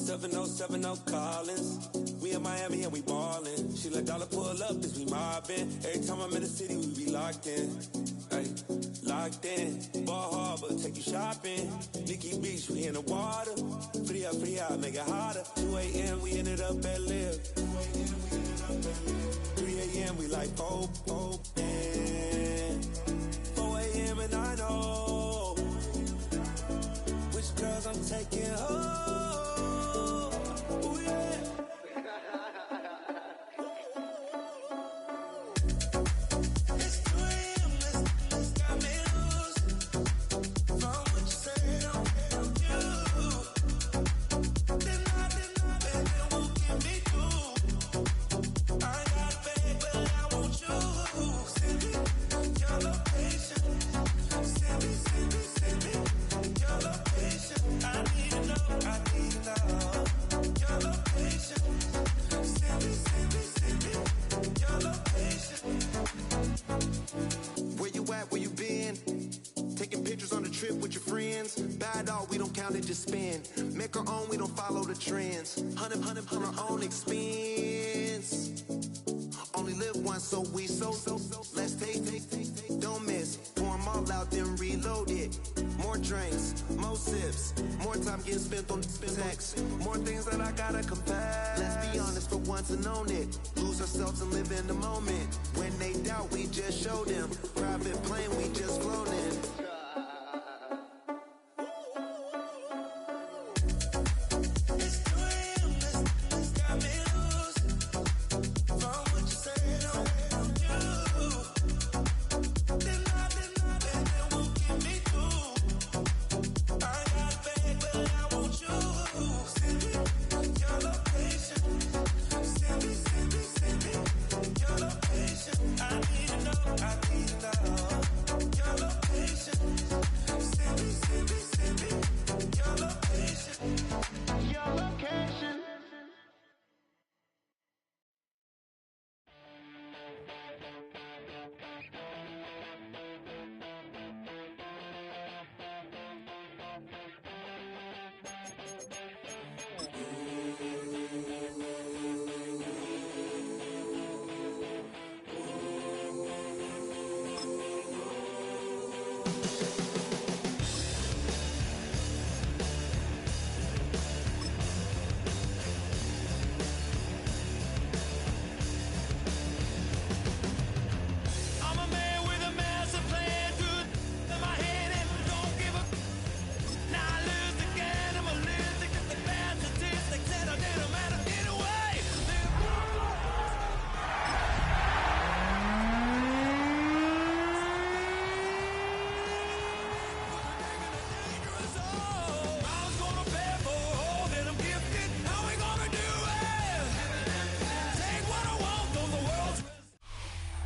707 Collins. We in Miami and we ballin'. She let dollar pull up cause we mobbin'. Every time I'm in the city, we be locked in. Ay, locked in. Ball Harbor, take you shopping. Nikki Beach, we in the water. Free out, make it hotter. 2 a.m., we ended up at Live. 3 a.m., we like Pope. 4 a.m. and I know which girls I'm taking home. Ooh, yeah. Just spin, make our own, we don't follow the trends. 100 on our own expense. Only live once, so we so let's take, don't miss. Pour 'em all out, then reload it. More drinks, more sips, more time getting spent on text. More things that I gotta confess. Let's be honest for once and own it. Lose ourselves and live in the moment. When they doubt, we just show them. Private plane, we just floating.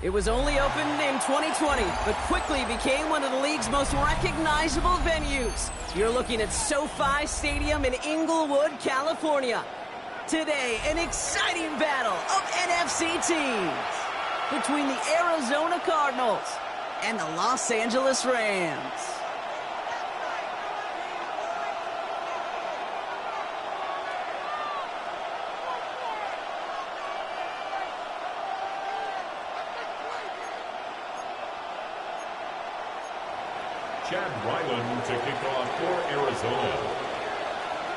It was only opened in 2020, but quickly became one of the league's most recognizable venues. You're looking at SoFi Stadium in Inglewood, California. Today, an exciting battle of NFC teams between the Arizona Cardinals and the Los Angeles Rams. Chad Ryland to kick off for Arizona.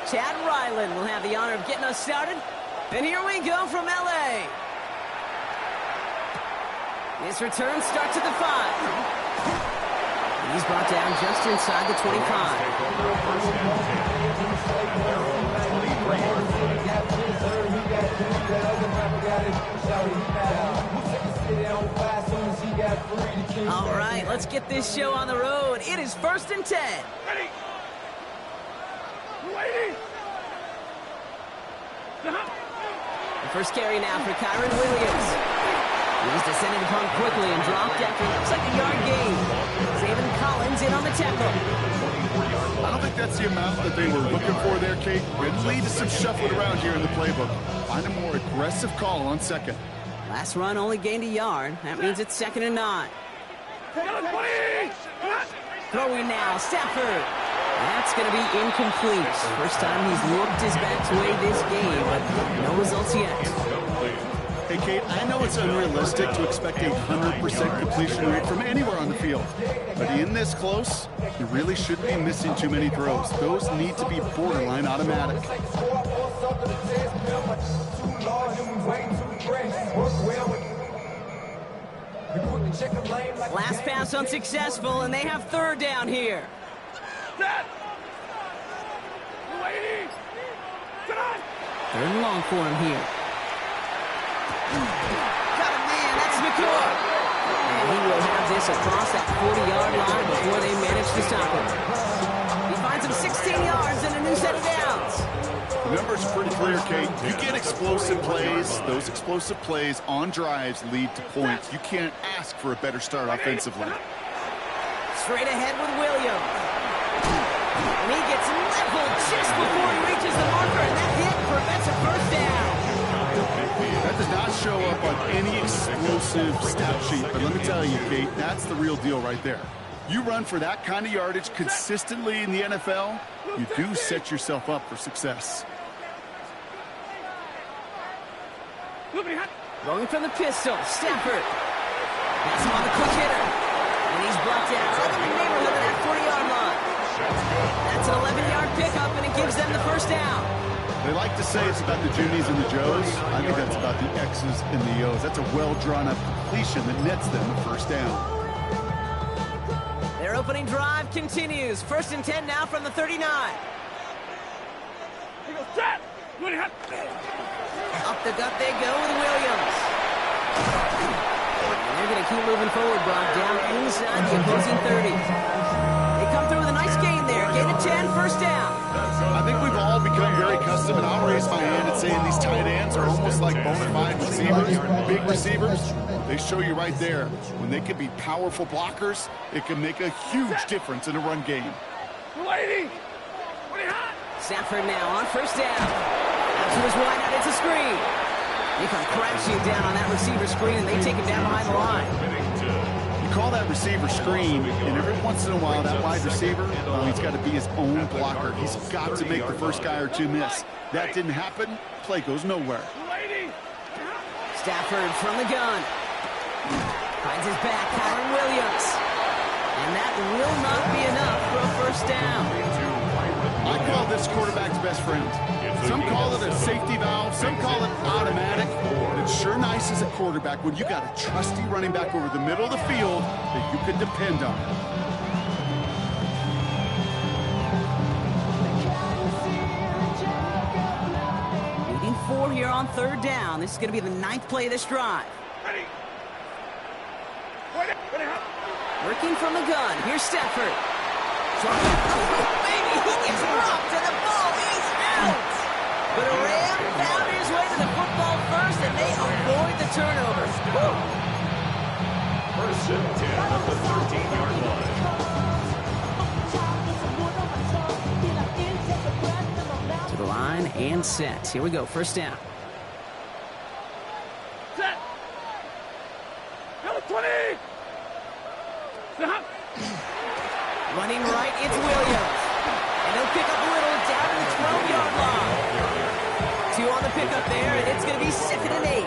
Chad Ryland will have the honor of getting us started. And here we go from LA. His return starts at the 5. He's brought down just inside the 25. All right, let's get this show on the road. It is 1st and 10. Ready. Waiting. The first carry now for Kyron Williams. He's descended upon quickly and dropped after looks like a yard gain. Zayvon Collins in on the tackle. I don't think that's the amount that they were looking for there, Kate. It leads to some shuffling around here in the playbook. Find a more aggressive call on second. Last run only gained a yard. That means it's 2nd and 9. Throwing now, Stafford. That's going to be incomplete. First time he's looked his back's way this game, but no results yet. Hey, Kate, I know it's unrealistic to expect a 100% completion rate from anywhere on the field. But in this close, you really shouldn't be missing too many throws. Those need to be borderline automatic. Last pass unsuccessful, and they have third down here. Third and long for him here. Got a man, that's McCoy. And he will have this across that 40-yard line before they manage to stop him. He finds him 16 yards and a new set of downs. The number's pretty clear, Kate. You get explosive plays. Those explosive plays on drives lead to points. You can't ask for a better start offensively. Straight ahead with Williams. And he gets leveled just before he reaches the marker, and that hit prevents a first down. That does not show up on any explosive stat sheet, but let me tell you, Kate, that's the real deal right there. You run for that kind of yardage consistently in the NFL, you do set yourself up for success. Going from the pistol, Stafford. That's him on the quick hitter. And he's brought down right in the neighborhood of that 40-yard line. That's an 11-yard pickup, and it gives them the first down. They like to say it's about the Junies and the Joes. I think that's about the X's and the O's. That's a well-drawn-up completion that nets them the first down. Their opening drive continues. First and 10 now from the 39. Up the gut they go with Williams. And they're going to keep moving forward, Brock, down inside the opposing 30. They come through with a nice gain there. Gain of 10, first down. I think we've all become very accustomed, and I'll raise my hand and say these tight ends are almost like bona fide receivers, big receivers. They show you right there, when they can be powerful blockers, it can make a huge difference in a run game. Stafford now on first down. Out to his wide out, it's a screen. They come crashing down on that receiver screen, and they take him down behind the line. You call that receiver screen, and every once in a while, that wide receiver, well, he's got to be his own blocker. He's got to make the first guy or two miss. That didn't happen, play goes nowhere. Stafford from the gun. Finds his back, Kyron Williams. And that will not be enough for a first down. I call this quarterback's best friend. Some call it a safety valve, some call it automatic. It's sure nice as a quarterback when you got a trusty running back over the middle of the field that you can depend on. Leading 4 here on third down. This is going to be the 9th play of this drive. Working from the gun. Here's Stafford. Maybe he gets rocked and the ball is out. But Ram found his way to the football first, and they avoid the turnover. First and 10 at the 13-yard line. To the line and set. Here we go. First down. Set. Number 20. Running right, it's Williams. And he'll pick up a little down to the 12-yard line. 2 on the pickup there, and it's going to be 2nd and 8.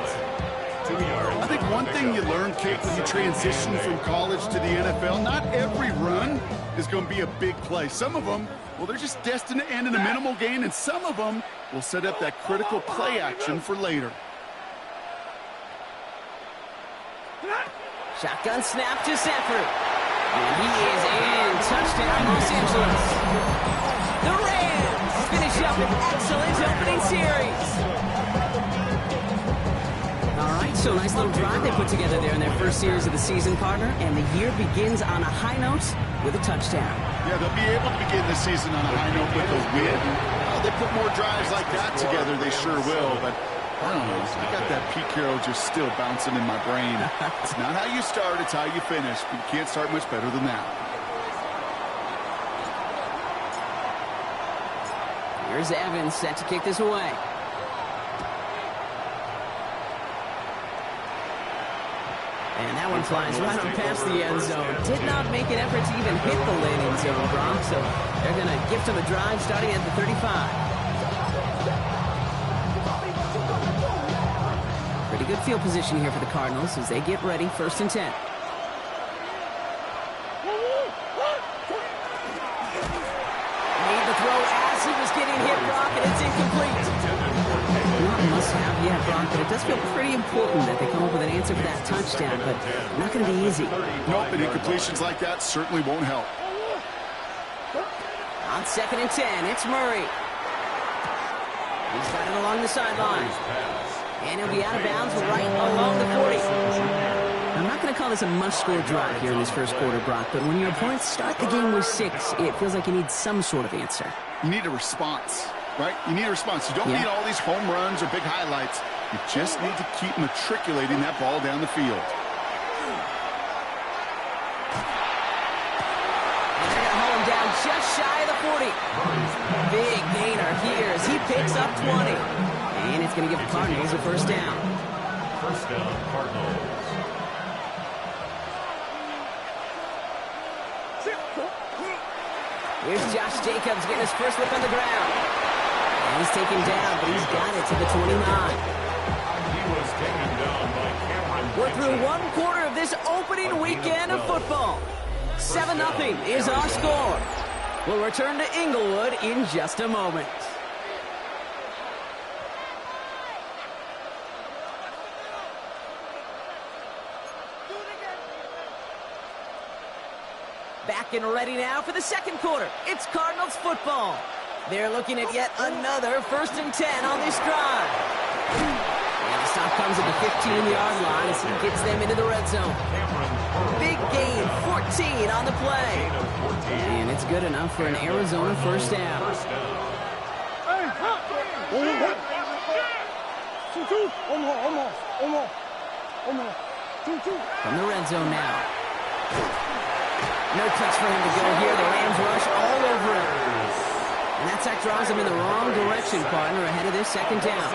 2 yards. I think one thing you learn, Kate, when you transition from college to the NFL, not every run is going to be a big play. Some of them, well, they're just destined to end in a minimal gain, and some of them will set up that critical play action for later. Shotgun snap to Stafford. And he is in. Touchdown, Los Angeles. The Rams finish up an excellent opening series. All right, so nice little drive they put together there in their first series of the season, partner. And the year begins on a high note with a touchdown. Yeah, they'll be able to begin the season on a high note with a win. Well, they put more drives like that together, they sure will, but I don't know. I got that Pete Carroll just still bouncing in my brain. It's not how you start, it's how you finish. But you can't start much better than that. Here's Evans set to kick this away. And that one flies right on past the end zone. Did not make an effort to even hit the landing zone, Brock. So they're going to gift him a drive starting at the 35. Pretty good field position here for the Cardinals as they get ready, 1st and 10. Made the throw as he was getting hit, Brock, and it's incomplete. Not a must-have yet, Brock, but it does feel pretty important that they come up with an answer for that touchdown, but not going to be easy. Nope, and incompletions like that certainly won't help. On 2nd and 10, it's Murray. He's got it along the sideline. And he'll be out of bounds right along the 40. I'm not going to call this a must-score drive here in this first quarter, Brock, but when your opponents start the game with 6, it feels like you need some sort of answer. You need a response, right? You need a response. You don't need all these home runs or big highlights. You just need to keep matriculating that ball down the field. And they're going to haul him down just shy of the 40. Big gainer here as he picks up 20. And it's going to give the Cardinals a 1st down. 1st down, Cardinals. Here's Josh Jacobs getting his first whip on the ground. And he's taken down, but he's got it to the 29. He was taken down by Cameron. We're through 1 quarter of this opening weekend of football. 7-0 is our score. We'll return to Inglewood in just a moment. Back and ready now for the 2nd quarter. It's Cardinals football. They're looking at yet another 1st and 10 on this drive. And the stop comes at the 15-yard line as he gets them into the red zone. Big gain, 14 on the play. And it's good enough for an Arizona 1st down. From the red zone now. No place for him to go here. The Rams rush all over him. And that sack draws him in the wrong direction, partner, ahead of this 2nd down.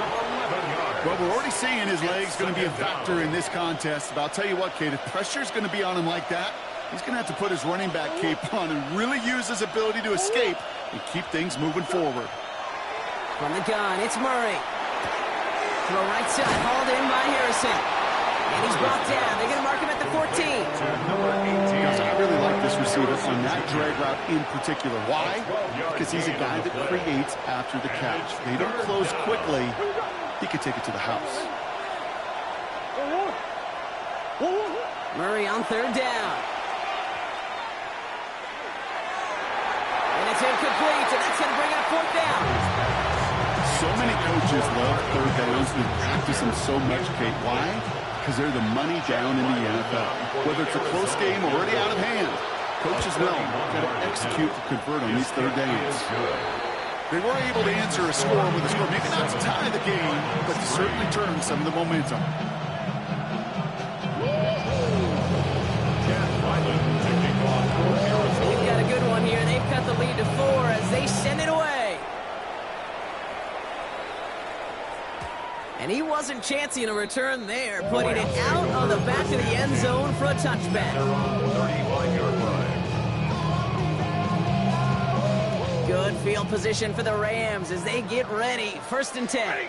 Well, we're already seeing his legs going to be a factor in this contest. But I'll tell you what, Kate, if pressure's going to be on him like that, he's going to have to put his running back cape on and really use his ability to escape and keep things moving forward. From the gun, it's Murray. Throw right side, hauled in by Harrison. And he's brought down. They're going to mark him at the 14. Guys, I really like this receiver on that drag route in particular. Why? Because he's a guy that creates after the catch. They don't close quickly. He could take it to the house. Murray on 3rd down. And it's incomplete, and that's going to bring up 4th down. So many coaches love 3rd downs and practice them so much, Kate. Why? Because they're the money down in the NFL. Whether it's a close game or already out of hand, coaches know how to execute and convert on these 3rd downs. They were able to answer a score with a score. Maybe not to tie the game, but to certainly turn some of the momentum. We've got a good one here. They've cut the lead to 4 as they send it away. And he wasn't chancing a return there, putting it out on the back of the end zone for a touchback. Good field position for the Rams as they get ready. 1st and 10.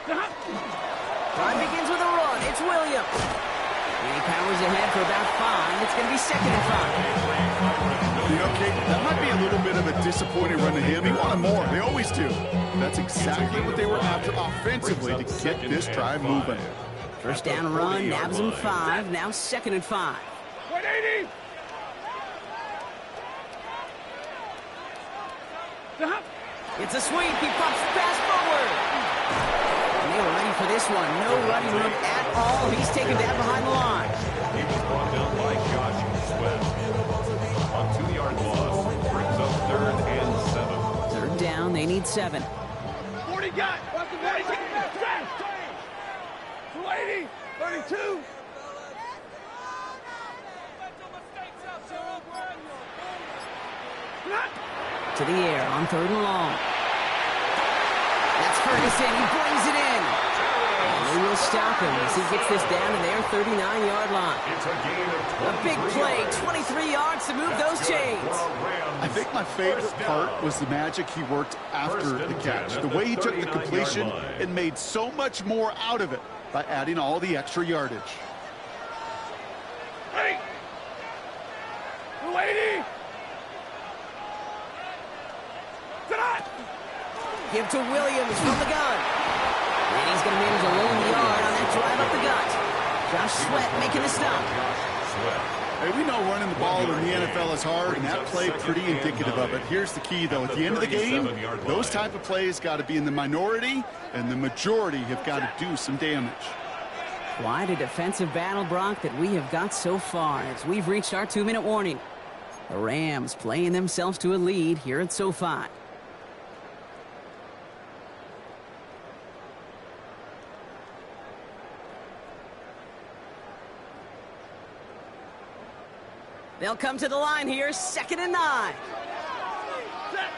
Drive begins with a run. It's Williams. And he powers ahead for about 5. It's going to be 2nd and 5. You know, Kate, that might be a little bit of a disappointing run to him. He wanted more. They always do. That's exactly what they were after offensively to get this drive moving. 1st down run, nabs him 5. Now 2nd and 5. 180. It's a sweep. He pumps the pass forward. And they were ready for this one. No running room at all. He's taken down behind the line. He was brought down by Josh Sweat. On 2-yard loss, brings up 3rd and 7. 3rd down, they need 7. 40 got. 280. 32. To the air on 3rd and long. Ferguson, he brings it in. And they will stop him as he gets this down to their 39-yard line. It's a gain of A big play, 23 yards to move those chains. I think my favorite part was the magic he worked after the catch. The way he took the completion and made so much more out of it by adding all the extra yardage. Ready. 280. Give to Williams from the gun. And he's going to manage a lone yard on that drive up the gut. Josh Sweat making the stop. Hey, we know running the ball in the NFL is hard, and that play pretty indicative of it. Here's the key, though. At the end of the game, those type of plays got to be in the minority, and the majority have got to do some damage. Quite a defensive battle, Brock, that we have got so far as we've reached our 2-minute warning. The Rams playing themselves to a lead here at SoFi. They'll come to the line here, 2nd and 9. Set.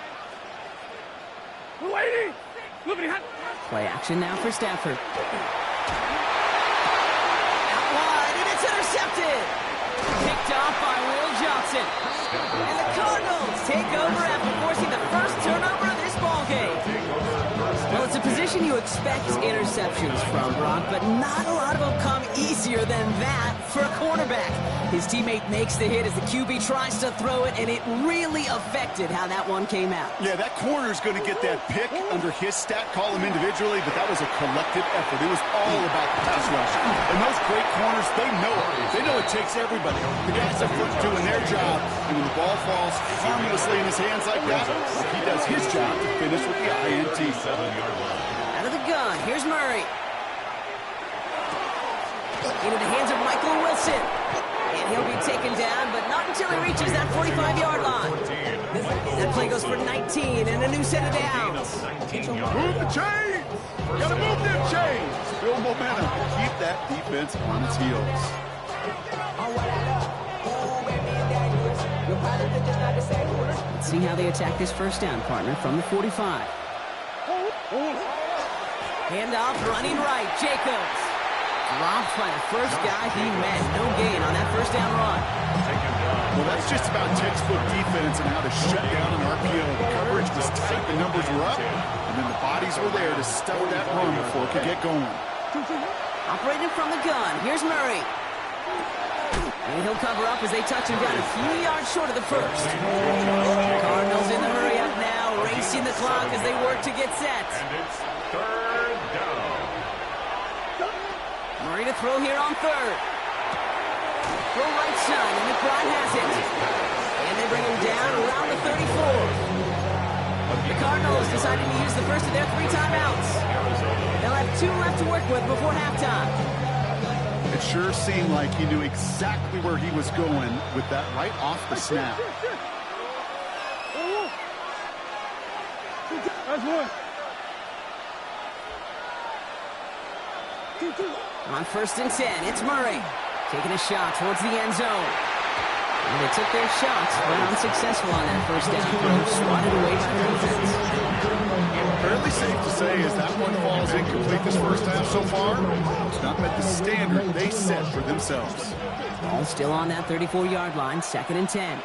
280. Moving hot. Play action now for Stafford. Out wide, and it's intercepted. Picked off by Will Johnson. And the Cardinals take over after forcing the first turnover of this ballgame. Well, it's a position you expect interceptions from, Brock, but not a lot of them come easier than that for a cornerback. His teammate makes the hit as the QB tries to throw it, and it really affected how that one came out. Yeah, that corner's going to get that pick under his stat column individually, but that was a collective effort. It was all about the pass rush. And those great corners, they know it. They know it takes everybody. The guys up front doing their job, and when the ball falls harmlessly in his hands like that, he does his job to finish with the INT. Out of the gun, here's Murray. Into the hands of Michael Wilson. And he'll be taken down, but not until he reaches that 45-yard line. That play goes for 19 and a new set of downs. Move the chains! Gotta move them chains! Build momentum. Keep that defense on its heels. Let's see how they attack this first down, partner, from the 45. Handoff running right, Jacobs. Dropped by the first guy he met. No gain on that first down run. Well, that's just about textbook defense and how to shut down an RPO. The coverage was tight, the numbers were up, and then the bodies were there to stop that run before it could get going. Operating from the gun, here's Murray. And he'll cover up as they touch him down a few yards short of the first. Cardinals in the hurry up now, racing the clock as they work to get set. And it's 3rd down. Murray to throw here on 3rd. Throw right side, and McBride has it. And they bring him down around the 34. The Cardinals deciding to use the first of their 3 timeouts. They'll have 2 left to work with before halftime. It sure seemed like he knew exactly where he was going with that right off the snap. That's one. On 1st and 10, it's Murray. Taking a shot towards the end zone. And they took their shots, but unsuccessful on that first down. Swatted away by the defense. Fairly safe to say as that one falls incomplete this first half so far, it's not met the standard they set for themselves. All still on that 34-yard line, 2nd and 10.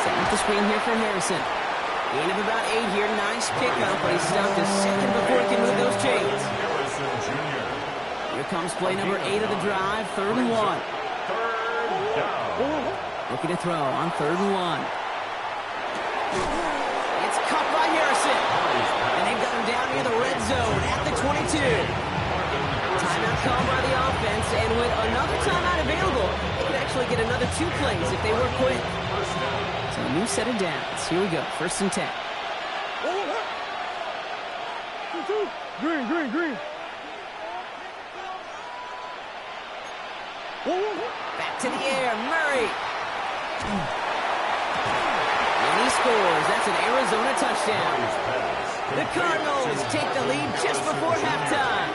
Setting up the screen here for Harrison. Gain of about 8 here, nice pickup, but he's stopped a second before he can move those chains. Here comes play number 8 of the drive, 3rd and 1. 3rd down. Looking to throw on 3rd and 1. It's caught by Harrison. And they've got him down near the red zone at the 22. Timeout called by the offense, and with another timeout available, they could actually get another 2 plays if they were quick. So a new set of downs. Here we go, 1st and 10. Green. Back to the air, Murray. And he scores. That's an Arizona touchdown. The Cardinals take the lead just before halftime.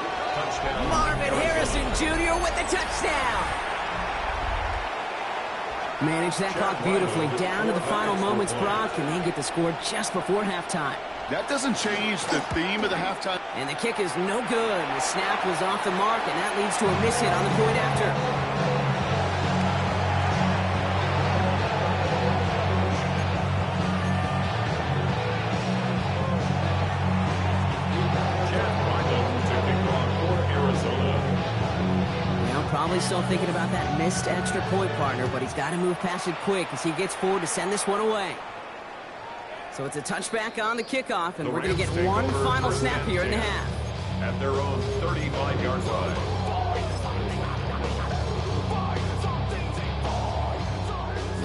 Marvin Harrison Jr. with the touchdown. Manage that clock beautifully. Down to the final moments, Brock, and they get the score just before halftime. That doesn't change the theme of the halftime. And the kick is no good. The snap was off the mark, and that leads to a miss hit on the point after. Probably still thinking about that missed extra point, partner, but he's got to move past it quick as he gets forward to send this one away. So it's a touchback on the kickoff, and we're going to get one final snap here in the half. At their own 35-yard line.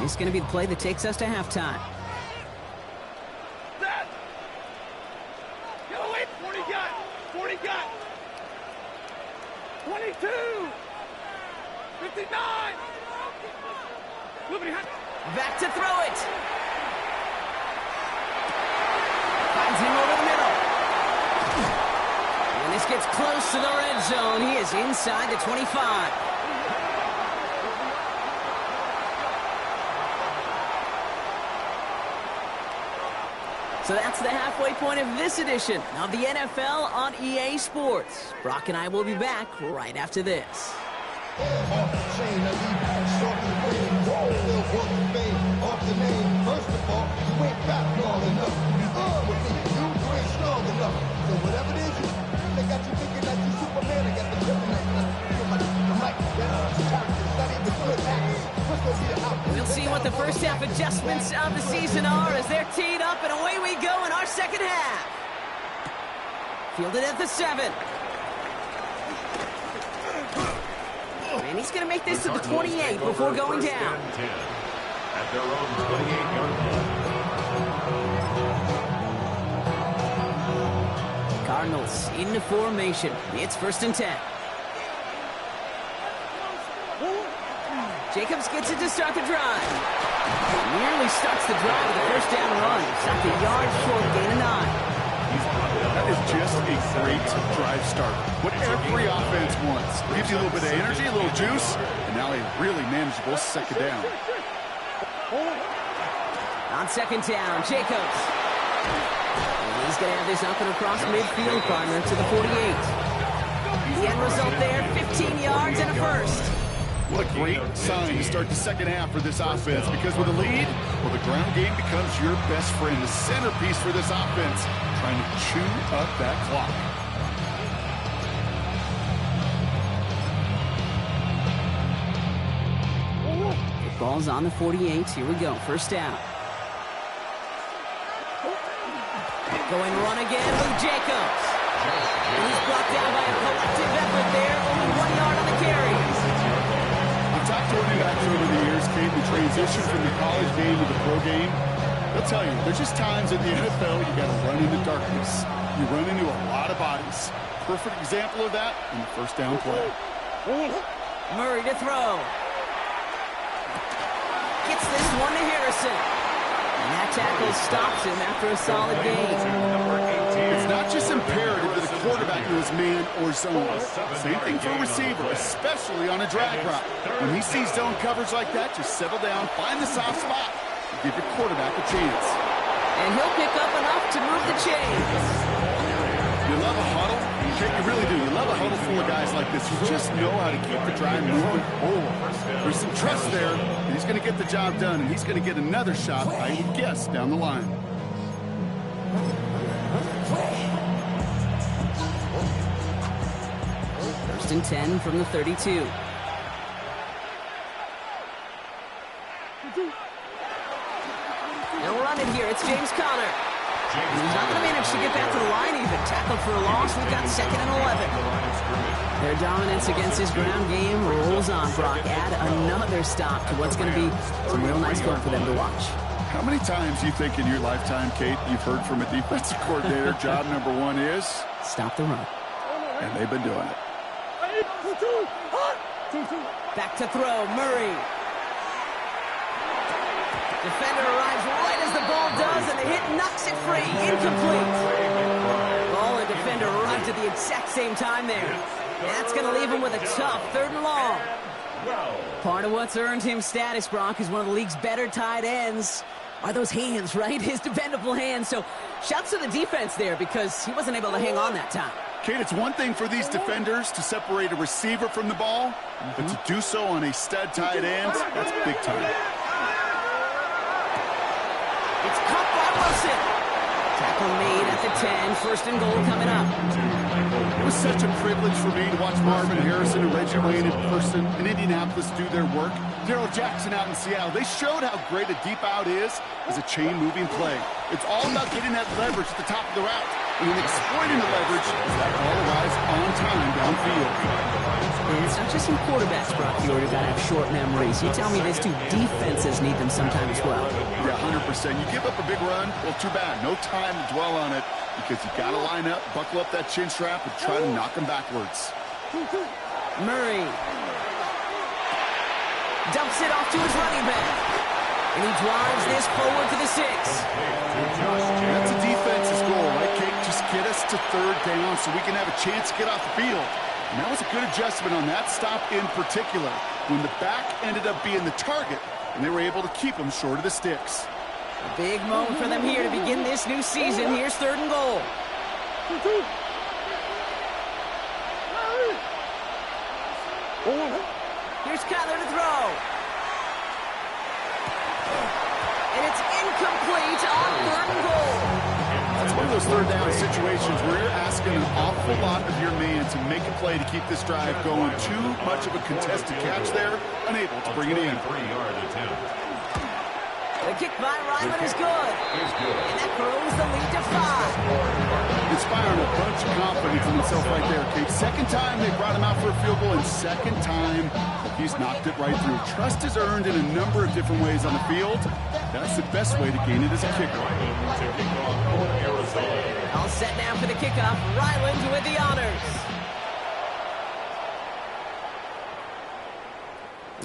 This is going to be the play that takes us to halftime. Set. Get away. 40 got. 40 got. 22. 59! Back to throw it. Finds him over the middle. And this gets close to the red zone. He is inside the 25. So that's the halfway point of this edition of the NFL on EA Sports. Brock and I will be back right after this. Off the chain, I leave short of the brain. Still work the fame, off the name. First of all, you ain't fat long enough. With me, you ain't strong enough. So whatever it is, they got you thinking that you Superman. I got the kryptonite. We'll see what the first half adjustments of the season are as they're teed up, and away we go in our second half. Fielded at the 7. And he's going to make this to the 28 before going down. At their own 28-yard line. Cardinals into formation. It's 1st and 10. Jacobs gets it to start the drive. Nearly starts the drive with a first down run. Stopped a yard short, gain of 9. That is just a great drive start. What every offense wants. Gives you a little bit of energy, a little juice, and now a really manageable second down. On second down, Jacobs. And he's going to have this up and across midfield, partner, to the 48. The end result there, 15 yards and a first. What a great sign to start the second half for this offense, because with a lead, well, the ground game becomes your best friend, the centerpiece for this offense, trying to chew up that clock. The ball's on the 48. Here we go. First down. Going run again with Jacobs. And he's brought down by a collective effort there. Only 1 yard on the carry. Top quarterbacks over the years came to transition from the college game to the pro game. They'll tell you, there's just times in the NFL you got to run into darkness. You run into a lot of bodies. Perfect example of that in the first down play. Murray to throw. Gets this one to Harrison. And that tackle stops him after a solid gain. It's not just imperative that a quarterback knows man or zone. Same thing for a receiver, especially on a drag route. When he sees zone coverage like that, just settle down, find the soft spot, and give your quarterback a chance. And he'll pick up enough to move the chains. You love a huddle? You really do. You love a huddle full of guys like this who just know how to keep the drive moving forward. There's some trust there, and he's going to get the job done, and he's going to get another shot, I would guess, down the line. First and 10 from the 32. They'll run it here. It's James Conner. He's not going to manage to get back to the line even. Tackled for a loss. We've got 2nd and 11. Their dominance against his ground game rolls on. Brock, add another stop to what's going to be some real nice film for them to watch. How many times do you think in your lifetime, Kate, you've heard from a defensive coordinator, job number 1 is? Stop the run. And they've been doing it. Back to throw, Murray. Defender arrives right as the ball does, and the hit knocks it free. Incomplete. Ball and defender arrived at the exact same time there. That's going to leave him with a tough 3rd and long. Part of what's earned him status, Brock, is one of the league's better tight ends are those hands, right? His dependable hands. So shouts to the defense there because he wasn't able to hang on that time. Kate, it's one thing for these defenders to separate a receiver from the ball, but to do so on a stud tight end, that's big time. It's caught by Wilson. Tackle made at the 10. First and goal coming up. It was such a privilege for me to watch Marvin Harrison and Reggie Wayne in person in Indianapolis do their work. Darrell Jackson out in Seattle, they showed how great a deep out is as a chain-moving play. It's all about getting that leverage at the top of the route, and then exploiting the leverage as that ball arrives on time downfield. And it's not just some quarterbacks, Brock, you already got to have short memories. You tell me these two defenses need them sometime as well. Yeah, 100%. You give up a big run, well, too bad. No time to dwell on it because you got to line up, buckle up that chin strap, and try to knock them backwards. Murray dumps it off to his running back. And he drives this forward to the 6. That's a defense's goal, right, Kate? Just get us to third down so we can have a chance to get off the field. And that was a good adjustment on that stop in particular, when the back ended up being the target, and they were able to keep him short of the sticks. A big moment for them here to begin this new season. Here's third and goal. Here's Kyler to throw. And it's incomplete on third and goal. That's one of those third down situations where you're asking an awful lot of your man to make a play to keep this drive going. Too much of a contested catch there, unable to bring it in. 3-yard attempt. The kick by Ryman is good. And that grows the lead to 5. Inspiring a bunch of confidence in himself right there, Kate. Second time they brought him out for a field goal, and second time he's knocked it right through. Trust is earned in a number of different ways on the field. That's the best way to gain it as a kicker. All set now for the kickoff. Ryland with the honors.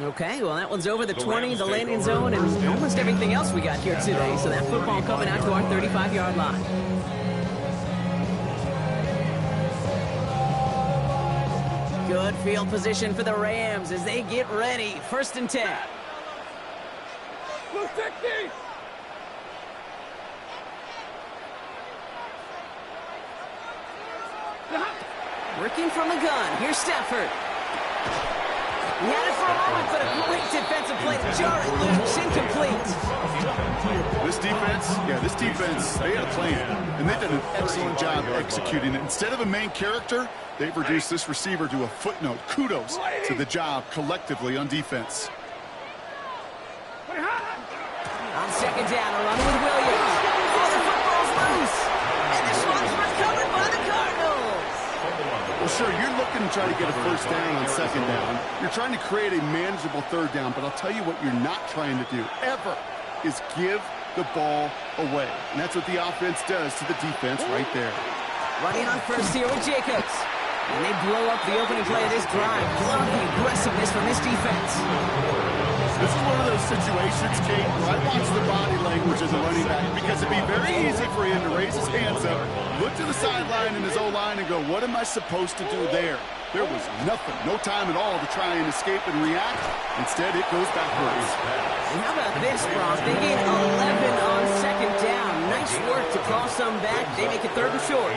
Okay, well, that one's over the 20, the landing zone, and almost everything else we got here today. So that football coming out to our 35-yard line. Good field position for the Rams as they get ready. First and 10. Blue 60! Working from the gun. Here's Stafford. He had it for a moment, but a great defensive play to jar it loose. Incomplete. This defense, they had a plan, and they've done an excellent job executing it. Instead of a main character, they've reduced this receiver to a footnote. Kudos to the job collectively on defense. On second down, a run with Williams. Oh, the football's loose. And this one's recovered by the Cardinals. Well, sure, you're looking to try to get a first down on second down. You're trying to create a manageable third down, but I'll tell you what you're not trying to do, ever, is give the ball away. And that's what the offense does to the defense right there. Running on first here with Jacobs. And they blow up the opening play of this drive. Love the aggressiveness from this defense. This is one of those situations, Kate, where I watch the body language of the running back because it'd be very easy for him to raise his hands up, look to the sideline in his O-line and go, what am I supposed to do there? There was nothing, no time at all to try and escape and react. Instead, it goes backwards. And how about this, Brock? They gain 11 on second down. Nice work to call some back. They make it third and short.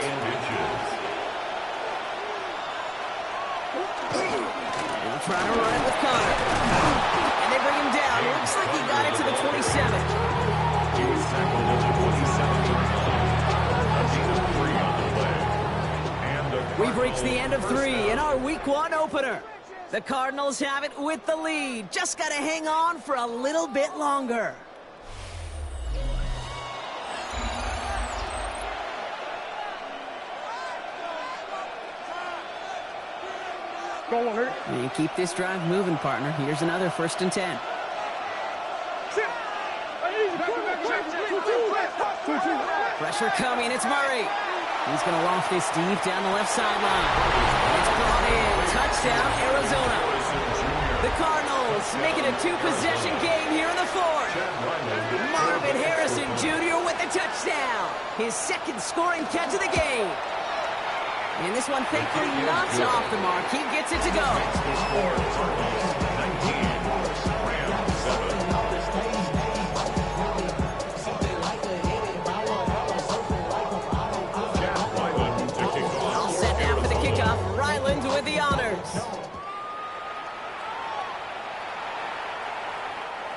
They'll try to run it with Connor. And they bring him down. It looks like he got it to the 27. We've reached the end of 3 in our Week 1 opener. The Cardinals have it with the lead. Just got to hang on for a little bit longer. Go on, hurt. And keep this drive moving, partner. Here's another first and 10. Pressure coming. It's Murray. He's going to loft this deep down the left sideline. It's brought in. Touchdown, Arizona. The Cardinals making a 2-possession game here in the 4th. Marvin Harrison Jr. with the touchdown. His second scoring catch of the game. And this one, thankfully, not off the mark. He gets it to go.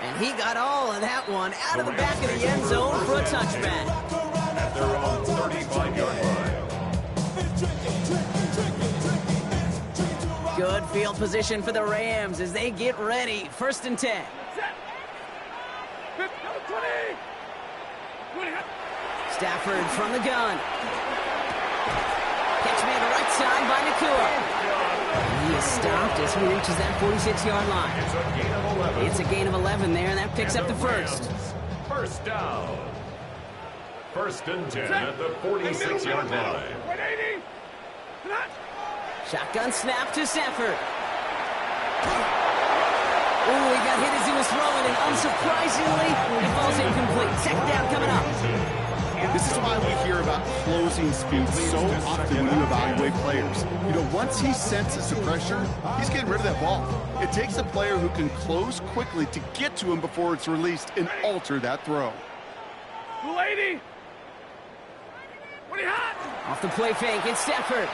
And he got all of that one out of the back of the end zone for a touchback. At their own 35-yard line. Good field position for the Rams as they get ready. 1st and 10. Stafford from the gun. Catch made the right side by Nakua. And he is stopped as he reaches that 46-yard line. It's a gain of 11. It's a gain of 11 there, and that picks up the first. First down. 1st and 10 at the 46-yard line. Shotgun snap to Stafford. Ooh, he got hit as he was throwing, and unsurprisingly, it falls incomplete. 2nd down coming up. This is why we hear about closing speed so often when you evaluate players. You know, once he senses the pressure, he's getting rid of that ball. It takes a player who can close quickly to get to him before it's released and alter that throw. Lady! What are you hot? Off the play fake, it's Stafford.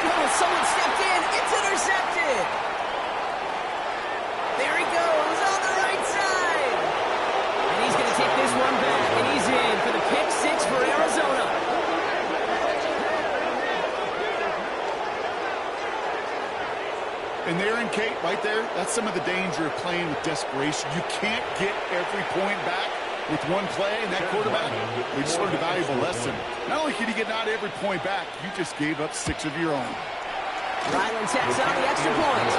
Oh, someone stepped in. It's intercepted. There he goes on the right side. And he's going to take this one back, and he's in for the pick 6 for Arizona. And there in Kate, right there, that's some of the danger of playing with desperation. You can't get every point back with one play, and that quarterback, we just learned a valuable lesson. Not only can you get not every point back, you just gave up 6 of your own. Ryland tacks on the extra point.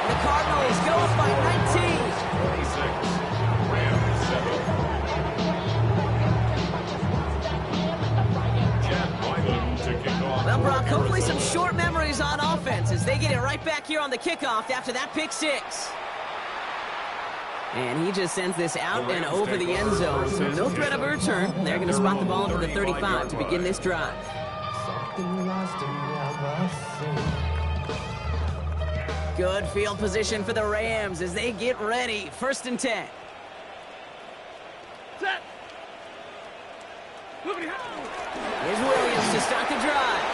And the Cardinals go up by 19. 26. Rams 7. Chad Wyland to kick off. Well, Brock, hopefully some short memories on offense as they get it right back here on the kickoff after that pick 6. And he just sends this out and over the end zone, so no threat of a return. They're going to spot the ball at the 35 to begin this drive. Good field position for the Rams as they get ready. 1st and 10. Set! Here's Williams to start the drive.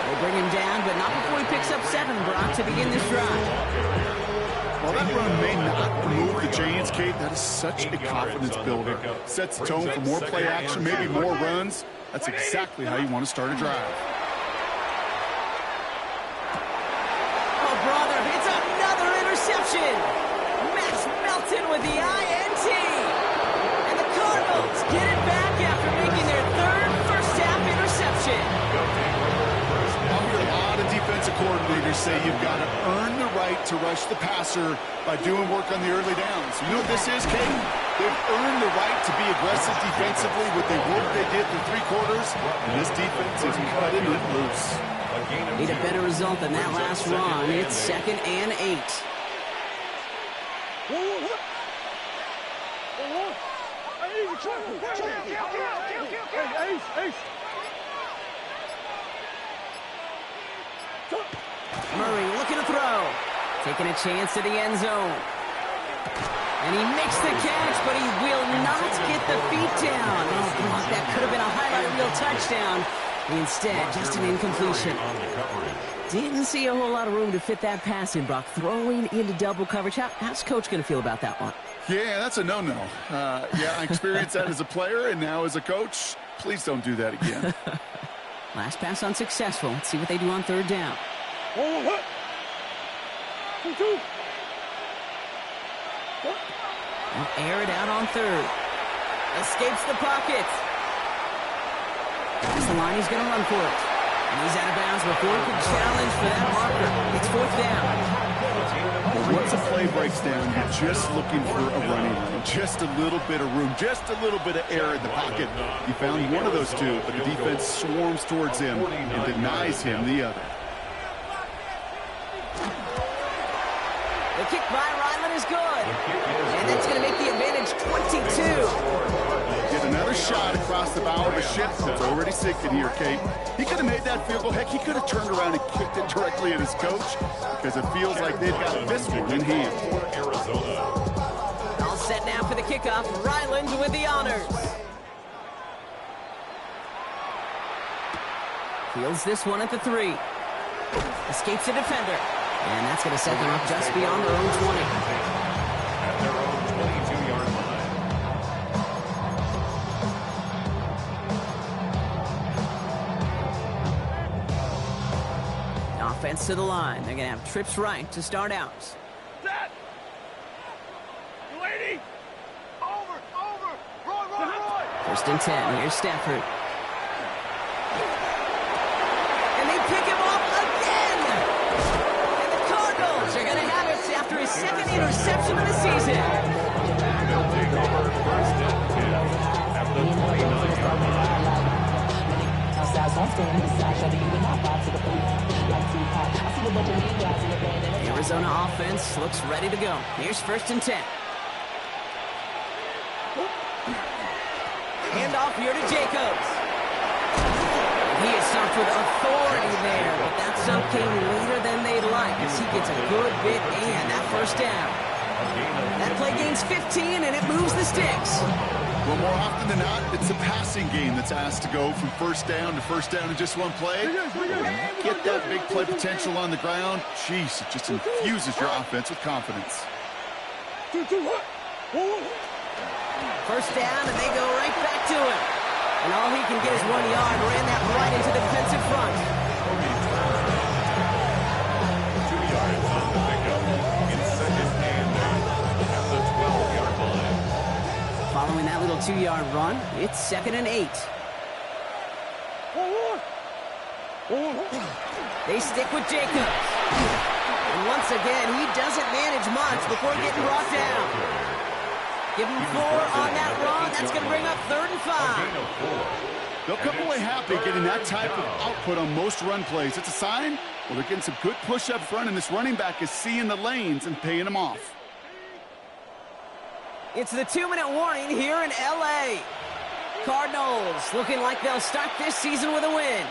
They bring him down, but not before he picks up 7, Brock, to begin this drive. While that run may not move the chains, Kate, that is such a confidence builder. Sets the tone for more play action, maybe more runs. That's exactly how you want to start a drive. Oh, brother, it's another interception. Max Melton with the INT. And the Cardinals get it back after making their 3rd first-half interception. I'll hear a lot of defensive coordinators say you've got to earn the right to rush the passer by doing work on the early downs. You know what this is, Kate? They've earned the right to be aggressive defensively with the work they did through 3 quarters, and this defense is cutting it loose. Need a better result than that last run. It's 2nd and 8. Murray looking to throw. Taking a chance to the end zone. And he makes the catch, but he will not get the feet down. Oh, God, that could have been a highlight reel touchdown. Instead, just an incompletion. Didn't see a whole lot of room to fit that pass in, Brock. Throwing into double coverage. How's Coach going to feel about that one? Yeah, that's a no-no. Yeah, I experienced that as a player, and now as a coach, please don't do that again. Last pass unsuccessful. Let's see what they do on 3rd down. Well, air it out on 3rd. Escapes the pocket. That's the line. He's going to run for it. And he's out of bounds before he can challenge for that marker. It's 4th down. Once a play breaks down, you're just looking for a running lane. Just a little bit of room. Just a little bit of air in the pocket. He found one of those 2, but the defense swarms towards him and denies him the other. The kick by Ryland is good. And that's going to make the advantage 22. Get another shot across the bow of a ship that's already sinking here, Kate. He could have made that field goal. Heck, he could have turned around and kicked it directly at his coach because it feels like they've got this one in hand. All set now for the kickoff. Ryland with the honors. Fields this one at the 3. Escapes the defender. And that's going to set them up just beyond their own 20. At their own 22-yard line. Offense to the line. They're going to have trips right to start out. Set. Lady. Over. Run. First and 10. Here's Stafford. And they pick him off again. And the Cardinals are going to have it after his second interception of the season. They'll take over first and 10 at the 29-yard line. The Arizona offense looks ready to go. Here's first and 10. Handoff here to Jacobs. He is stopped with authority there, but that stop came later than they'd like as he gets a good bit and that first down. That play gains 15 and it moves the sticks. Well, more often than not, it's the passing game that's asked to go from first down in just one play. Get that big play potential on the ground. Jeez, it just infuses your offense with confidence. First down, and they go right back to him. And all he can get is 1 yard. Ran that right into the defensive front. 2 yards on the pickup. It's second and 8 at the 12-yard line. Following that little 2-yard run, it's second and 8. They stick with Jacobs. And once again, he doesn't manage much before getting brought down. Give him 4 on that run. That's going to bring up 3rd and 5. They'll come away happy getting that type of output on most run plays. It's a sign, well, they're getting some good push up front, and this running back is seeing the lanes and paying them off. It's the 2-minute warning here in L.A. Cardinals looking like they'll start this season with a win.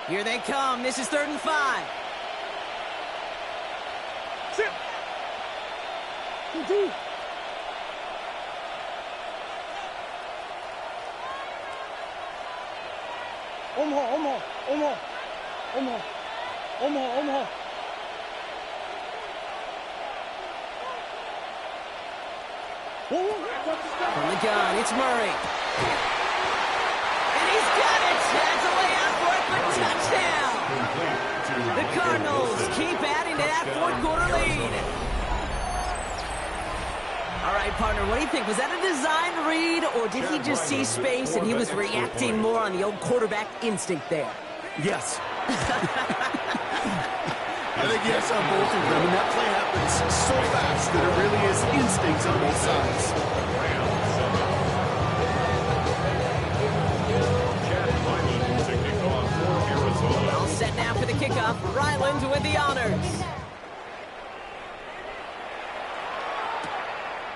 Here they come. This is 3rd and 5. Sit. 2. Omaha. From the gun, it's Murray. And he's got it. That's a way out for it for touchdown. The Cardinals keep adding to that fourth-quarter lead. All right, partner, what do you think? Was that a design read, or did he just see space and he was reacting more on the old quarterback instinct there? Yes. I think yes on both of them, and that play happens so fast that it really is instincts on both sides. All set now for the kickoff. Ryland with the honors.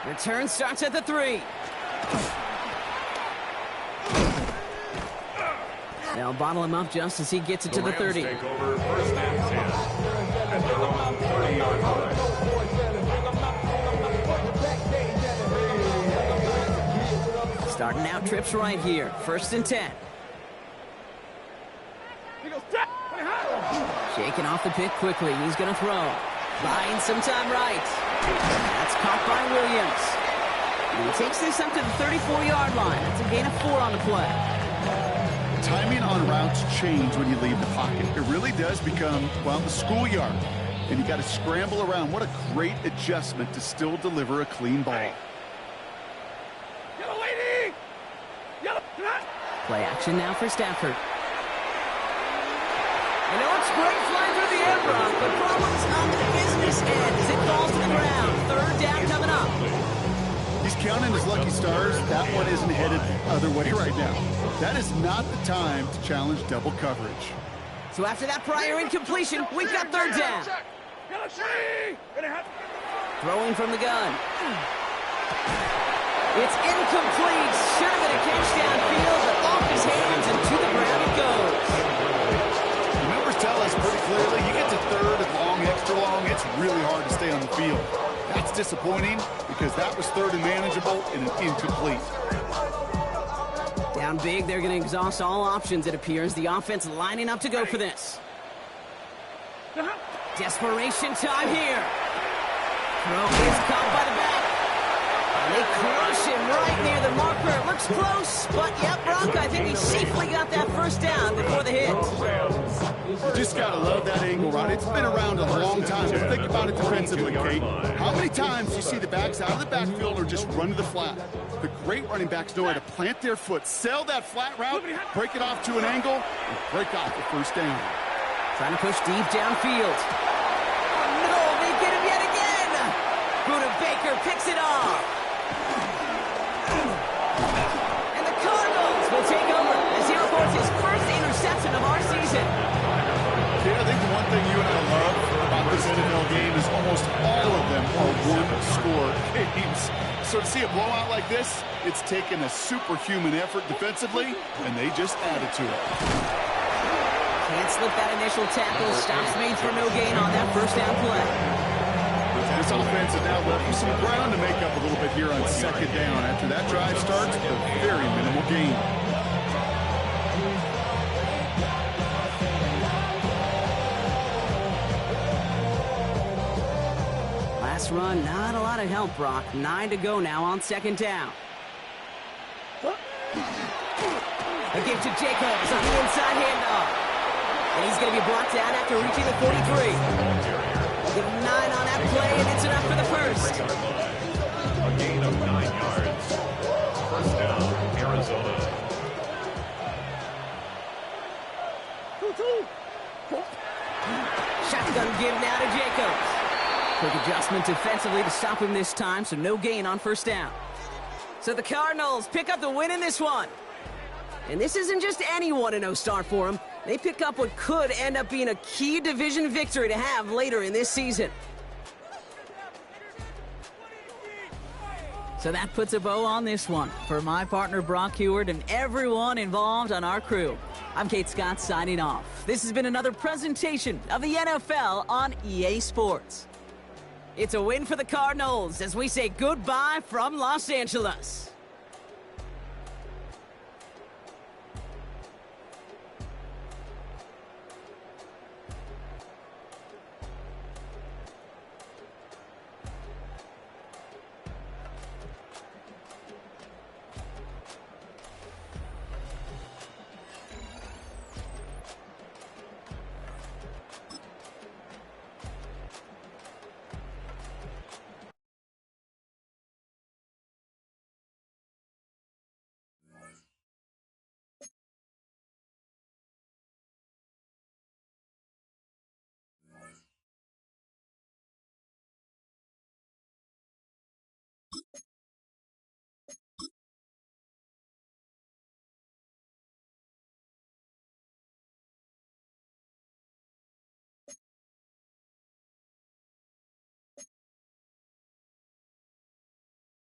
Return starts at the 3. They'll bottle him up just as he gets it to the 30. Take over first and 10 at their own 30-yard line. Starting out trips right here. First and 10. Shaking off the pick quickly. He's going to throw. Buying some time right. That's caught by Williams. And he takes this up to the 34-yard line. That's a gain of 4 on the play. Timing on routes change when you leave the pocket. It really does become, well, the schoolyard. And you got to scramble around. What a great adjustment to still deliver a clean ball. Yellow lady! Yellow! Play action now for Stafford. I know it's great flying through the air, Brock, but problems on the business end as it falls to the ground. 3rd down coming up. He's counting his lucky stars. That one isn't headed the other way right now. That is not the time to challenge double coverage. So after that prior incompletion, we've got 3rd down. Throwing from the gun. It's incomplete. Should have been a catch downfield, but off his hands and to the ground it goes. The numbers tell us pretty clearly, you get to 3rd and long, extra long, it's really hard to stay on the field. That's disappointing because that was third and manageable and an incomplete. Down big, they're going to exhaust all options, it appears. The offense lining up to go for this. Desperation time here. Throw is caught by the back. And they crush him right near the marker. It looks close, but yep, Brock, I think he safely got that first down before the hit. You just got to love that angle route. It's been around a long time, but think about it defensively, Kate. How many times do you see the backs out of the backfield or just run to the flat? The great running backs know how to plant their foot, sell that flat route, break it off to an angle, and break off the first down. Trying to push deep downfield. Oh, no, they get him yet again. Buda Baker picks it off. And the Cardinals will take over as he reports his first interception of our season. Yeah, I think the one thing you and I love about this NFL game is almost all of them are one-score games. So to see a blowout like this, it's taken a superhuman effort defensively, and they just added to it. Can't slip that initial tackle. Stops made for no gain on that first down play. This offense has now left you some ground to make up a little bit here on second down. After that drive starts, a very minimal gain. Last run, not a lot of help, Brock. 9 to go now on second down. A give to Jacobs on the inside handoff. And he's going to be brought down after reaching the 43. Give him 9 on that play, and it's enough for the first. A gain of 9 yards. First down, Arizona. Shotgun give now to Jacobs. Quick adjustment defensively to stop him this time, so no gain on first down. So the Cardinals pick up the win in this one. And this isn't just any 1-0 start for them. They pick up what could end up being a key division victory to have later in this season. So that puts a bow on this one. For my partner Brock Heward and everyone involved on our crew, I'm Kate Scott signing off. This has been another presentation of the NFL on EA Sports. It's a win for the Cardinals as we say goodbye from Los Angeles.